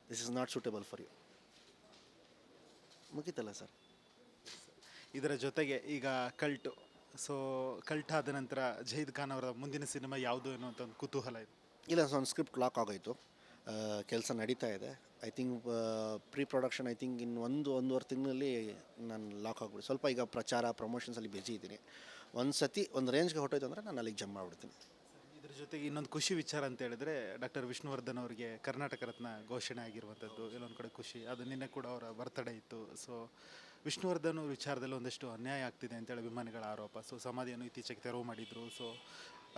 This is not suitable for you. ಮುಗೀತಲ್ಲ ಸರ್. ಇದರ ಜೊತೆಗೆ ಈಗ ಕಲ್ಟು, ಸೊ ಕಲ್ಟ್ ಆದ ನಂತರ ಜಹೀದ್ ಖಾನ್ ಅವರ ಮುಂದಿನ ಸಿನಿಮಾ ಯಾವುದು ಅನ್ನುವಂಥ ಒಂದು ಕುತೂಹಲ ಇದೆ. ಇಲ್ಲ, ಒಂದು ಸ್ಕ್ರಿಪ್ಟ್ ಲಾಕ್ ಆಗೋಯ್ತು, ಕೆಲಸ ನಡೀತಾ ಇದೆ. I think pre production I think ಇನ್ನು ಒಂದೂವರೆ ತಿಂಗಳಲ್ಲಿ ನಾನು ಲಾಕ್ ಆಗ್ಬಿಡಿ. ಸ್ವಲ್ಪ ಈಗ ಪ್ರಚಾರ ಪ್ರಮೋಷನ್ಸಲ್ಲಿ ಬ್ಯುಸಿ ಇದ್ದೀನಿ. ಒಂದು ಸತಿ ಒಂದು ರೇಂಜ್ಗೆ ಹೊಟ್ಟೋಯ್ತು ಅಂದರೆ ನಾನು ಅಲ್ಲಿಗೆ ಜಂಪ್ ಮಾಡಿಬಿಡ್ತೀನಿ. ಇದ್ರ ಜೊತೆಗೆ ಇನ್ನೊಂದು ಖುಷಿ ವಿಚಾರ ಅಂತ ಹೇಳಿದ್ರೆ ಡಾಕ್ಟರ್ ವಿಷ್ಣುವರ್ಧನ್ ಅವರಿಗೆ ಕರ್ನಾಟಕ ರತ್ನ ಘೋಷಣೆ ಆಗಿರುವಂಥದ್ದು ಎಲ್ಲೊಂದು ಕಡೆ ಖುಷಿ. ಅದು ನಿನ್ನೆ ಕೂಡ ಅವರ ಬರ್ತಡೇ ಇತ್ತು. ಸೊ ವಿಷ್ಣುವರ್ಧನ್ ಅವ್ರ ವಿಚಾರದಲ್ಲಿ ಒಂದಷ್ಟು ಅನ್ಯಾಯ ಆಗ್ತಿದೆ ಅಂತೇಳಿ ಅಭಿಮಾನಿಗಳ ಆರೋಪ. ಸೊ ಸಮಾಧಿಯನ್ನು ಇತ್ತೀಚೆಗೆ ತೆರವು ಮಾಡಿದರು. ಸೊ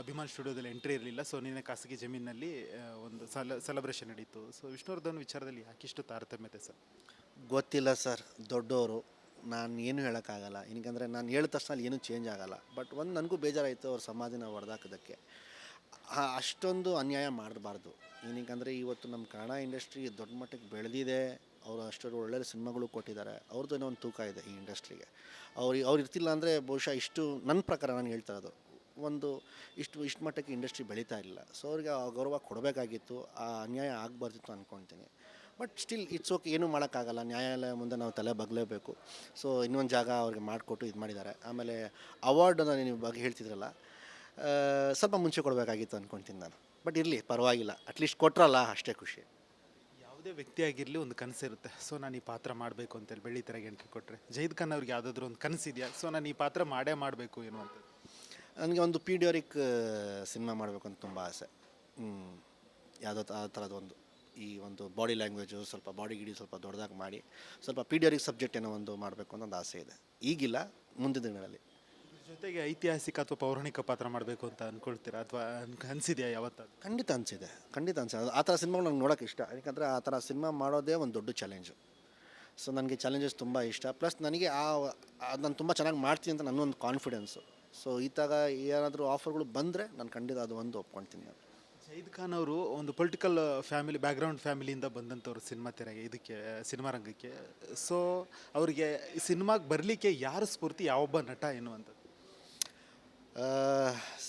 ಅಭಿಮಾನ್ ಸ್ಟುಡಿಯೋದಲ್ಲಿ ಎಂಟ್ರಿ ಇರಲಿಲ್ಲ. ಸೊ ನಿನ್ನೆ ಖಾಸಗಿ ಜಮೀನಿನಲ್ಲಿ ಒಂದು ಸೆಲೆಬ್ರೇಷನ್ ನಡೀತು. ಸೊ ವಿಷ್ಣುವರ್ಧನ್ ವಿಚಾರದಲ್ಲಿ ಯಾಕಿಷ್ಟು ತಾರತಮ್ಯತೆ ಸರ್? ಗೊತ್ತಿಲ್ಲ ಸರ್, ದೊಡ್ಡವರು, ನಾನು ಏನು ಹೇಳೋಕ್ಕಾಗಲ್ಲ. ಏನಕ್ಕಂದರೆ ನಾನು ಹೇಳಿದ ತಕ್ಷಣ ಅಲ್ಲಿ ಏನೂ ಚೇಂಜ್ ಆಗೋಲ್ಲ. ಬಟ್ ಒಂದು ನನಗೂ ಬೇಜಾರಾಯಿತು ಅವ್ರ ಸಮಾಧಿನ ಹೊಡೆದಾಕೋದಕ್ಕೆ. ಅಷ್ಟೊಂದು ಅನ್ಯಾಯ ಮಾಡಬಾರ್ದು. ಏನಕ್ಕಂದರೆ ಇವತ್ತು ನಮ್ಮ ಕನ್ನಡ ಇಂಡಸ್ಟ್ರಿ ದೊಡ್ಡ ಮಟ್ಟಕ್ಕೆ ಬೆಳೆದಿದೆ. ಅವರು ಅಷ್ಟೊಂದು ಒಳ್ಳೆಯ ಸಿನಿಮಾಗಳು ಕೊಟ್ಟಿದ್ದಾರೆ. ಅವ್ರದ್ದು ಏನೋ ಒಂದು ತೂಕ ಇದೆ ಈ ಇಂಡಸ್ಟ್ರಿಗೆ. ಅವ್ರು ಇರ್ತಿಲ್ಲ ಅಂದರೆ ಬಹುಶಃ ಇಷ್ಟು, ನನ್ನ ಪ್ರಕಾರ ನಾನು ಹೇಳ್ತಾ ಇರೋದು, ಇಷ್ಟು ಮಟ್ಟಕ್ಕೆ ಇಂಡಸ್ಟ್ರಿ ಬೆಳೀತಾ ಇರಲಿಲ್ಲ. ಸೊ ಅವ್ರಿಗೆ ಆ ಗೌರವ ಕೊಡಬೇಕಾಗಿತ್ತು, ಆ ಅನ್ಯಾಯ ಆಗಬಾರ್ದಿತ್ತು ಅಂದ್ಕೊಳ್ತೀನಿ. ಬಟ್ ಸ್ಟಿಲ್ ಇಟ್ಸ್ ಓಕೆ, ಏನೂ ಮಾಡೋಕ್ಕಾಗಲ್ಲ. ನ್ಯಾಯಾಲಯ ಮುಂದೆ ನಾವು ತಲೆ ಬಗ್ಲೇಬೇಕು. ಸೊ ಇನ್ನೊಂದು ಜಾಗ ಅವ್ರಿಗೆ ಮಾಡಿಕೊಟ್ಟು ಇದು ಮಾಡಿದ್ದಾರೆ. ಆಮೇಲೆ ಅವಾರ್ಡನ್ನು ನೀವು ಬಗ್ಗೆ ಹೇಳ್ತಿದ್ರಲ್ಲ, ಸ್ವಲ್ಪ ಮುಂಚೆ ಕೊಡಬೇಕಾಗಿತ್ತು ಅಂದ್ಕೊಳ್ತೀನಿ ನಾನು. ಬಟ್ ಇರಲಿ, ಪರವಾಗಿಲ್ಲ, ಅಟ್ಲೀಸ್ಟ್ ಕೊಟ್ರಲ್ಲ, ಅಷ್ಟೇ ಖುಷಿ. ಯಾವುದೇ ವ್ಯಕ್ತಿ ಆಗಿರಲಿ ಒಂದು ಕನಸಿರುತ್ತೆ. ಸೊ ನಾನು ಈ ಪಾತ್ರ ಮಾಡಬೇಕು ಅಂತೇಳಿ ಬೆಳ್ಳಿತೆರೆಗೆ ಎಂಟ್ರಿ ಕೊಟ್ಟರೆ ಜಹೀದ್ ಖಾನ್ ಅವ್ರಿಗೆ ಯಾವುದಾದ್ರೂ ಒಂದು ಕನಸಿದೆಯಾ? ಸೊ ನಾನು ಈ ಪಾತ್ರ ಮಾಡಬೇಕು ಎನ್ನುವಂಥದ್ದು. ನನಗೆ ಒಂದು ಪೀಡಿಯೋರಿಕ್ ಸಿನಿಮಾ ಮಾಡಬೇಕು ಅಂತ ತುಂಬ ಆಸೆ. ಯಾವುದೋ ಆ ಥರದೊಂದು, ಈ ಒಂದು ಬಾಡಿ ಲ್ಯಾಂಗ್ವೇಜು ಸ್ವಲ್ಪ ಬಾಡಿ ಗಿಡಿ ಸ್ವಲ್ಪ ದೊಡ್ಡದಾಗಿ ಮಾಡಿ ಸ್ವಲ್ಪ ಪೀಡಿಯೋರಿಕ್ ಸಬ್ಜೆಕ್ಟ್ ಏನೋ ಒಂದು ಮಾಡಬೇಕು ಅನ್ನೋ ಒಂದು ಆಸೆ ಇದೆ. ಈಗಿಲ್ಲ, ಮುಂದಿನ ದಿನಗಳಲ್ಲಿ. ಜೊತೆಗೆ ಐತಿಹಾಸಿಕ ಅಥವಾ ಪೌರಾಣಿಕ ಪಾತ್ರ ಮಾಡಬೇಕು ಅಂತ ಅಂದ್ಕೊಳ್ತೀರಾ ಅಥವಾ ಅನಿಸಿದೆಯಾ ಯಾವತ್ತಾದ್ರು? ಖಂಡಿತ ಅನಿಸಿದೆ. ಆ ಥರ ಸಿನಿಮಾಗಳು ನಂಗೆ ನೋಡೋಕೆ ಇಷ್ಟ. ಯಾಕಂದರೆ ಆ ಥರ ಸಿನಿಮಾ ಮಾಡೋದೇ ಒಂದು ದೊಡ್ಡ ಚಾಲೆಂಜು. ಸೊ ನನಗೆ ಚಾಲೆಂಜಸ್ ತುಂಬ ಇಷ್ಟ. ಪ್ಲಸ್ ನನಗೆ ನಾನು ತುಂಬ ಚೆನ್ನಾಗಿ ಮಾಡ್ತೀನಿ ಅಂತ ನನ್ನೊಂದು ಕಾನ್ಫಿಡೆನ್ಸು. ಸೊ ಈ ಥರ ಏನಾದರೂ ಆಫರ್ಗಳು ಬಂದರೆ ನಾನು ಖಂಡಿತ ಅದು ಒಂದು ಒಪ್ಕೊಳ್ತೀನಿ. ಜಹೀದ್ ಖಾನ್ ಅವರು ಒಂದು ಪೊಲಿಟಿಕಲ್ ಫ್ಯಾಮಿಲಿ ಬ್ಯಾಕ್ಗ್ರೌಂಡ್ ಫ್ಯಾಮಿಲಿಯಿಂದ ಬಂದಂಥವ್ರು ಸಿನಿಮಾ ತೆರೆಗೆ, ಇದಕ್ಕೆ ಸಿನಿಮಾ ರಂಗಕ್ಕೆ. ಸೊ ಅವರಿಗೆ ಸಿನಿಮಾಗೆ ಬರಲಿಕ್ಕೆ ಯಾರು ಸ್ಫೂರ್ತಿ, ಯಾವೊಬ್ಬ ನಟ ಎನ್ನುವಂಥದ್ದು?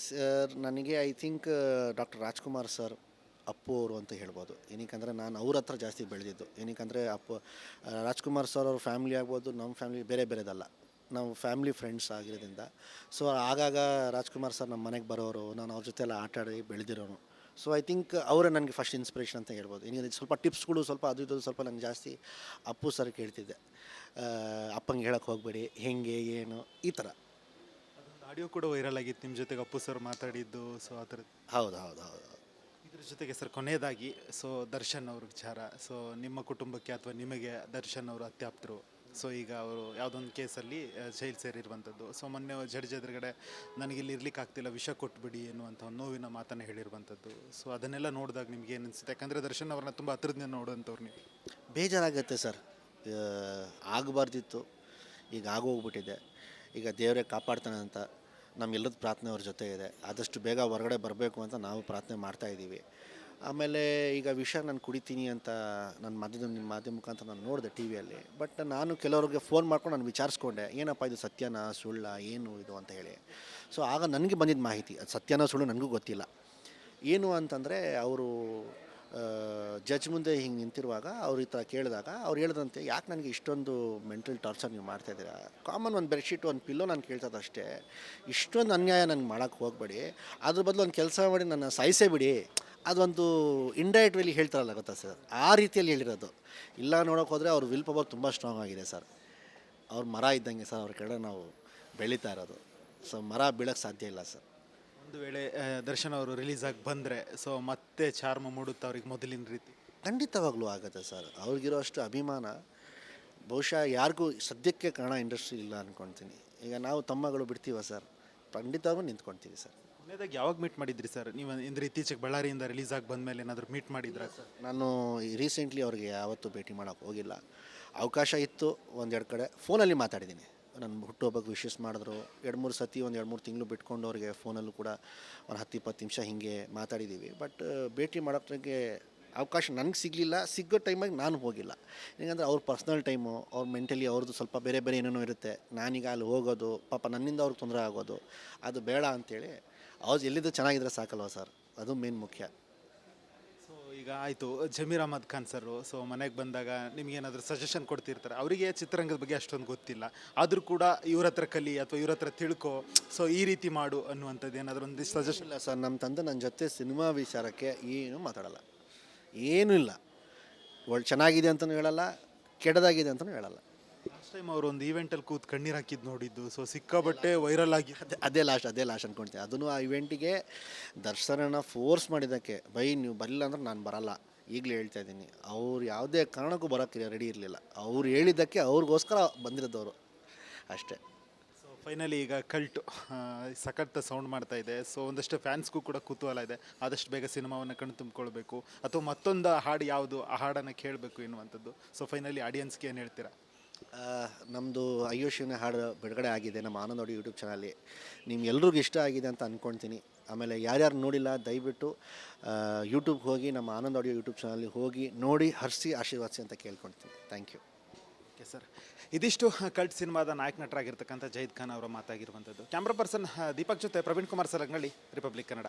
ಸರ್, ನನಗೆ I think doctor Rajkumar sir, Appu ಅವರು ಅಂತ ಹೇಳ್ಬೋದು. ಏನಕ್ಕಂದರೆ ನಾನು ಅವ್ರ ಹತ್ರ ಜಾಸ್ತಿ ಬೆಳೆದಿದ್ದು. ಏನಕ್ಕಂದರೆ ರಾಜ್ಕುಮಾರ್ ಸರ್ ಅವ್ರ ಫ್ಯಾಮಿಲಿ ಆಗ್ಬೋದು, ನಮ್ಮ ಫ್ಯಾಮಿಲಿ ಬೇರೆ ಬೇರೆದಲ್ಲ, ನಾವು ಫ್ಯಾಮಿಲಿ ಫ್ರೆಂಡ್ಸ್ ಆಗಿರೋದ್ರಿಂದ. ಸೊ ಆಗಾಗ ರಾಜ್ಕುಮಾರ್ ಸರ್ ನಮ್ಮ ಮನೆಗೆ ಬರೋರು, ನಾನು ಅವ್ರ ಜೊತೆ ಎಲ್ಲ ಆಟಾಡಿ ಬೆಳೆದಿರೋನು. ಸೊ ಐ ಥಿಂಕ್ ಅವರೇ ನನಗೆ ಫಸ್ಟ್ ಇನ್ಸ್ಪಿರೇಷನ್ ಅಂತ ಹೇಳ್ಬೋದು. ಏನಿದೆ ಸ್ವಲ್ಪ ಟಿಪ್ಸ್ಗಳು ಸ್ವಲ್ಪ ಅದು ಇದು ಸ್ವಲ್ಪ ನಾನು ಜಾಸ್ತಿ ಅಪ್ಪು ಸರ್ ಕೇಳ್ತಿದ್ದೆ. ಅಪ್ಪಂಗೆ ಹೇಳೋಕ್ಕೆ ಹೋಗಬೇಡಿ, ಹೆಂಗೆ ಏನು ಈ ಥರ. ಅದೊಂದು ಆಡಿಯೋ ಕೂಡ ವೈರಲ್ ಆಗಿತ್ತು ನಿಮ್ಮ ಜೊತೆಗೆ ಅಪ್ಪು ಸರ್ ಮಾತಾಡಿದ್ದು. ಸೊ ಆ ಥರದ್ದು. ಹೌದು. ಇದ್ರ ಜೊತೆಗೆ ಸರ್ ಕೊನೆಯದಾಗಿ, ಸೊ ದರ್ಶನ್ ಅವ್ರ ವಿಚಾರ. ಸೊ ನಿಮ್ಮ ಕುಟುಂಬಕ್ಕೆ ಅಥವಾ ನಿಮಗೆ ದರ್ಶನ್ ಅವರು ಅತ್ಯಾಪ್ತರು. ಸೊ ಈಗ ಅವರು ಯಾವುದೊಂದು ಕೇಸಲ್ಲಿ ಜೈಲು ಸೇರಿರುವಂಥದ್ದು. ಸೊ ಮೊನ್ನೆ ಜಡ್ಜ್ ಎದುರುಗಡೆ ನನಗಿಲ್ಲಿ ಇರ್ಲಿಕ್ಕೆ ಆಗ್ತಿಲ್ಲ, ವಿಷ ಕೊಟ್ಬಿಡಿ ಎನ್ನುವಂಥ ಒಂದು ನೋವಿನ ಮಾತನ್ನು ಹೇಳಿರುವಂಥದ್ದು. ಸೊ ಅದನ್ನೆಲ್ಲ ನೋಡಿದಾಗ ನಿಮ್ಗೆ ಏನು ಅನಿಸುತ್ತೆ? ಯಾಕಂದರೆ ದರ್ಶನ್ ಅವ್ರನ್ನ ತುಂಬ ಹತ್ರದಿಂದ ನೋಡುವಂಥವ್ರು ನೀವು. ಬೇಜಾರಾಗುತ್ತೆ ಸರ್. ಆಗಬಾರ್ದಿತ್ತು, ಈಗ ಆಗೋಗ್ಬಿಟ್ಟಿದೆ. ಈಗ ದೇವರೇ ಕಾಪಾಡ್ತಾನೆ ಅಂತ ನಮ್ಗೆಲ್ಲದ ಪ್ರಾರ್ಥನೆ ಅವ್ರ ಜೊತೆ ಇದೆ. ಆದಷ್ಟು ಬೇಗ ಹೊರಗಡೆ ಬರಬೇಕು ಅಂತ ನಾವು ಪ್ರಾರ್ಥನೆ ಮಾಡ್ತಾಯಿದ್ದೀವಿ. ಆಮೇಲೆ ಈಗ ವಿಷ ನಾನು ಕುಡಿತೀನಿ ಅಂತ ನಿಮ್ಮ ಮಾಧ್ಯಮ ಮುಖಾಂತರ ನಾನು ನೋಡಿದೆ ಟಿ ವಿಯಲ್ಲಿ. ಬಟ್ ನಾನು ಕೆಲವ್ರಿಗೆ ಫೋನ್ ಮಾಡ್ಕೊಂಡು ನಾನು ವಿಚಾರಿಸ್ಕೊಂಡೆ, ಏನಪ್ಪ ಇದು ಸತ್ಯನಾ ಸುಳ್ಳ ಏನು ಇದು ಅಂತ ಹೇಳಿ. ಸೊ ಆಗ ನನಗೆ ಬಂದಿದ್ದ ಮಾಹಿತಿ, ಅದು ಸತ್ಯನಾ ಸುಳ್ಳು ನನಗೂ ಗೊತ್ತಿಲ್ಲ. ಏನು ಅಂತಂದರೆ ಅವರು ಜಡ್ಜ್ ಮುಂದೆ ಹಿಂಗೆ ನಿಂತಿರುವಾಗ ಅವ್ರು ಈ ಥರ ಕೇಳಿದಾಗ ಅವ್ರು ಹೇಳಿದಂತೆ, ಯಾಕೆ ನನಗೆ ಇಷ್ಟೊಂದು ಮೆಂಟಲ್ ಟಾರ್ಚರ್ ನೀವು ಮಾಡ್ತಾಯಿದ್ದೀರಾ? ಕಾಮನ್ ಒಂದು ಬೆಡ್ಶೀಟ್ ಒಂದು ಪಿಲ್ಲೋ ನಾನು ಕೇಳ್ತದೆ ಅಷ್ಟೇ. ಇಷ್ಟೊಂದು ಅನ್ಯಾಯ ನನಗೆ ಮಾಡೋಕ್ಕೆ ಹೋಗಬೇಡಿ. ಅದ್ರ ಬದಲು ಒಂದು ಕೆಲಸ ಮಾಡಿ ನನ್ನ ಸಾಯಿಸೇ ಬಿಡಿ. ಅದೊಂದು ಇಂಡೈರೆಕ್ಟ್ ವೇಲಿ ಹೇಳ್ತಾರಲ್ಲ, ಗೊತ್ತಾ ಸರ್, ಆ ರೀತಿಯಲ್ಲಿ ಹೇಳಿರೋದು. ಇಲ್ಲ ನೋಡೋಕೆ ಹೋದರೆ ಅವ್ರ ವಿಲ್ ಪವರ್ ತುಂಬ ಸ್ಟ್ರಾಂಗ್ ಆಗಿದೆ ಸರ್. ಅವ್ರ ಮರ ಇದ್ದಂಗೆ ಸರ್, ಅವ್ರ ಕಡೆ ನಾವು ಬೆಳೀತಾ ಇರೋದು. ಸೊ ಮರ ಬೀಳೋಕ್ಕೆ ಸಾಧ್ಯ ಇಲ್ಲ ಸರ್. ಒಂದು ವೇಳೆ ದರ್ಶನ್ ಅವರು ರಿಲೀಸ್ ಆಗಿ ಬಂದರೆ ಸೊ ಮತ್ತೆ ಚಾರ್ಮ ಮೂಡುತ್ತೆ ಅವ್ರಿಗೆ ಮೊದಲಿನ ರೀತಿ? ಖಂಡಿತವಾಗ್ಲೂ ಆಗುತ್ತೆ ಸರ್. ಅವ್ರಿಗಿರೋ ಅಷ್ಟು ಅಭಿಮಾನ ಬಹುಶಃ ಯಾರಿಗೂ ಸದ್ಯಕ್ಕೆ ಕನ್ನಡ ಇಂಡಸ್ಟ್ರಿ ಇಲ್ಲ ಅಂದ್ಕೊಳ್ತೀನಿ. ಈಗ ನಾವು ತಮ್ಮಗಳು ಬಿಡ್ತೀವ ಸರ್, ಖಂಡಿತವಾಗೂ ನಿಂತ್ಕೊಳ್ತೀವಿ ಸರ್. ಕೊನೆಯದಾಗಿ ಯಾವಾಗ ಮೀಟ್ ಮಾಡಿದ್ರಿ ಸರ್ ನೀವು? ಅಂದರೆ ಇತ್ತೀಚೆಗೆ ಬಳ್ಳಾರಿಯಿಂದ ರಿಲೀಸ್ ಆಗಿ ಬಂದಮೇಲೆ ಏನಾದರೂ ಮೀಟ್ ಮಾಡಿದ್ರಾ ಸರ್? ನಾನು ರೀಸೆಂಟ್ಲಿ ಅವ್ರಿಗೆ ಯಾವತ್ತೂ ಭೇಟಿ ಮಾಡೋಕ್ಕೆ ಹೋಗಿಲ್ಲ. ಅವಕಾಶ ಇತ್ತು, ಒಂದೆರಡು ಕಡೆ ಫೋನಲ್ಲಿ ಮಾತಾಡಿದ್ದೀನಿ. ನನ್ನ ಹುಟ್ಟುಹಬ್ಬಕ್ಕೆ ವಿಶಸ್ ಮಾಡಿದ್ರು. 2-3 ಸತಿ, ಒಂದು 2-3 ತಿಂಗಳು ಬಿಟ್ಕೊಂಡು ಅವ್ರಿಗೆ ಫೋನಲ್ಲೂ ಕೂಡ ಒಂದು 10-20 ನಿಮಿಷ ಹೀಗೆ ಮಾತಾಡಿದ್ದೀವಿ. ಬಟ್ ಭೇಟಿ ಮಾಡೋಕ್ಕೆ ಅವಕಾಶ ನನಗೆ ಸಿಗಲಿಲ್ಲ. ಸಿಗೋ ಟೈಮಾಗಿ ನಾನು ಹೋಗಿಲ್ಲ. ಯಾಕಂದರೆ ಅವ್ರ ಪರ್ಸ್ನಲ್ ಟೈಮು, ಅವ್ರ ಮೆಂಟಲಿ ಅವ್ರದ್ದು ಸ್ವಲ್ಪ ಬೇರೆ ಏನೇನೋ ಇರುತ್ತೆ. ನಾನೀಗ ಅಲ್ಲಿ ಹೋಗೋದು, ಪಾಪ ನನ್ನಿಂದ ಅವ್ರಿಗೆ ತೊಂದರೆ ಆಗೋದು, ಅದು ಬೇಡ ಅಂಥೇಳಿ ಅವ್ರು ಎಲ್ಲಿದ್ದು ಚೆನ್ನಾಗಿದ್ರೆ ಸಾಕಲ್ವ ಸರ್, ಅದು ಮೇನ್ ಮುಖ್ಯ. ಸೊ ಸೊ ಈಗ ಆಯಿತು, ಜಮೀರ್ ಅಹಮದ್ ಖಾನ್ ಸರು ಸೊ ಮನೆಗೆ ಬಂದಾಗ ನಿಮ್ಗೇನಾದರೂ ಸಜೆಷನ್ ಕೊಡ್ತಿರ್ತಾರೆ. ಅವರಿಗೆ ಚಿತ್ರರಂಗದ ಬಗ್ಗೆ ಅಷ್ಟೊಂದು ಗೊತ್ತಿಲ್ಲ, ಆದರೂ ಕೂಡ ಇವ್ರ ಹತ್ರ ಕಲಿ ಅಥವಾ ಇವ್ರ ಹತ್ರ ತಿಳ್ಕೊ, ಸೊ ಈ ರೀತಿ ಮಾಡು ಅನ್ನುವಂಥದ್ದು ಏನಾದರೂ ಒಂದು ಸಜೆಷನ್? ಇಲ್ಲ ಸರ್, ನಮ್ಮ ತಂದೆ ನನ್ನ ಜೊತೆ ಸಿನಿಮಾ ವಿಚಾರಕ್ಕೆ ಏನು ಮಾತಾಡಲ್ಲ, ಏನೂ ಇಲ್ಲ. ಚೆನ್ನಾಗಿದೆ ಅಂತಲೂ ಹೇಳಲ್ಲ, ಕೆಟ್ಟದಾಗಿದೆ ಅಂತಲೂ ಹೇಳಲ್ಲ. ಲಾಸ್ಟ್ ಟೈಮ್ ಅವರು ಒಂದು ಈವೆಂಟಲ್ಲಿ ಕೂತ್ ಕಣ್ಣೀರು ಹಾಕಿದ್ದು ನೋಡಿದ್ದು, ಸೊ ಸಿಕ್ಕಾಬಟ್ಟೆ ವೈರಲ್ ಆಗಿ. ಅದೇ ಲಾಸ್ಟ್ ಅನ್ಕೊಳ್ತೀನಿ. ಅದನ್ನು ಆ ಇವೆಂಟಿಗೆ ದರ್ಶನನ ಫೋರ್ಸ್ ಮಾಡಿದ್ದಕ್ಕೆ, ಬೈ ನೀವು ಬರಲಿಲ್ಲ ಅಂದ್ರೆ ನಾನು ಬರಲ್ಲ, ಈಗಲೇ ಹೇಳ್ತಾ ಇದ್ದೀನಿ. ಅವ್ರು ಯಾವುದೇ ಕಾರಣಕ್ಕೂ ಬರೋಕ್ಕೆ ರೆಡಿ ಇರಲಿಲ್ಲ. ಅವ್ರು ಹೇಳಿದ್ದಕ್ಕೆ ಅವ್ರಿಗೋಸ್ಕರ ಬಂದಿರೋದವರು ಅಷ್ಟೇ. ಸೊ ಫೈನಲಿ ಈಗ ಕಲ್ಟು ಸಖತ್ ಸೌಂಡ್ ಮಾಡ್ತಾ ಇದೆ. ಸೊ ಒಂದಷ್ಟು ಫ್ಯಾನ್ಸ್ಗೂ ಕೂಡ ಕುತೂಹಲ ಇದೆ, ಆದಷ್ಟು ಬೇಗ ಸಿನಿಮಾವನ್ನು ಕಣ್ಣು ತುಂಬಿಕೊಳ್ಬೇಕು ಅಥವಾ ಮತ್ತೊಂದು ಹಾಡು ಯಾವುದು ಆ ಹಾಡನ್ನು ಕೇಳಬೇಕು ಎನ್ನುವಂಥದ್ದು. ಸೊ ಫೈನಲಿ ಆಡಿಯನ್ಸ್ಗೆ ಏನು ಹೇಳ್ತೀರಾ? ನಮ್ಮದು ಅಯ್ಯೋ ಶಿವನೇ ಹಾಡು ಬಿಡುಗಡೆ ಆಗಿದೆ ನಮ್ಮ ಆನಂದ್ ಆಡಿಯೋ ಯೂಟ್ಯೂಬ್ ಚಾನಲ್ಲಿ. ನಿಮ್ಗೆಲ್ರಿಗೂ ಇಷ್ಟ ಆಗಿದೆ ಅಂತ ಅಂದ್ಕೊಳ್ತೀನಿ. ಆಮೇಲೆ ಯಾರ್ಯಾರು ನೋಡಿಲ್ಲ ದಯವಿಟ್ಟು ಯೂಟ್ಯೂಬ್ಗೆ ಹೋಗಿ ನಮ್ಮ ಆನಂದ್ ಆಡಿಯೋ ಯೂಟ್ಯೂಬ್ ಚಾನಲ್ಲಿ ಹೋಗಿ ನೋಡಿ ಹರಿಸಿ ಆಶೀರ್ವಾದಿಸಿ ಅಂತ ಕೇಳ್ಕೊಳ್ತೀನಿ. Thank you. ಓಕೆ ಸರ್, ಇದಿಷ್ಟು ಕಲ್ಟ್ ಸಿನಿಮಾದ ನಾಯಕ ನಟರಾಗಿರ್ತಕ್ಕಂಥ ಜೈದ್ ಖಾನ್ ಅವರ ಮಾತಾಗಿರುವಂಥದ್ದು. ಕ್ಯಾಮ್ರಾ ಪರ್ಸನ್ ದೀಪಕ್ ಜೊತೆ ಪ್ರವೀಣ್ ಕುಮಾರ್ ಸರಂಗಳಿ, ರಿಪಬ್ಲಿಕ್ ಕನ್ನಡ.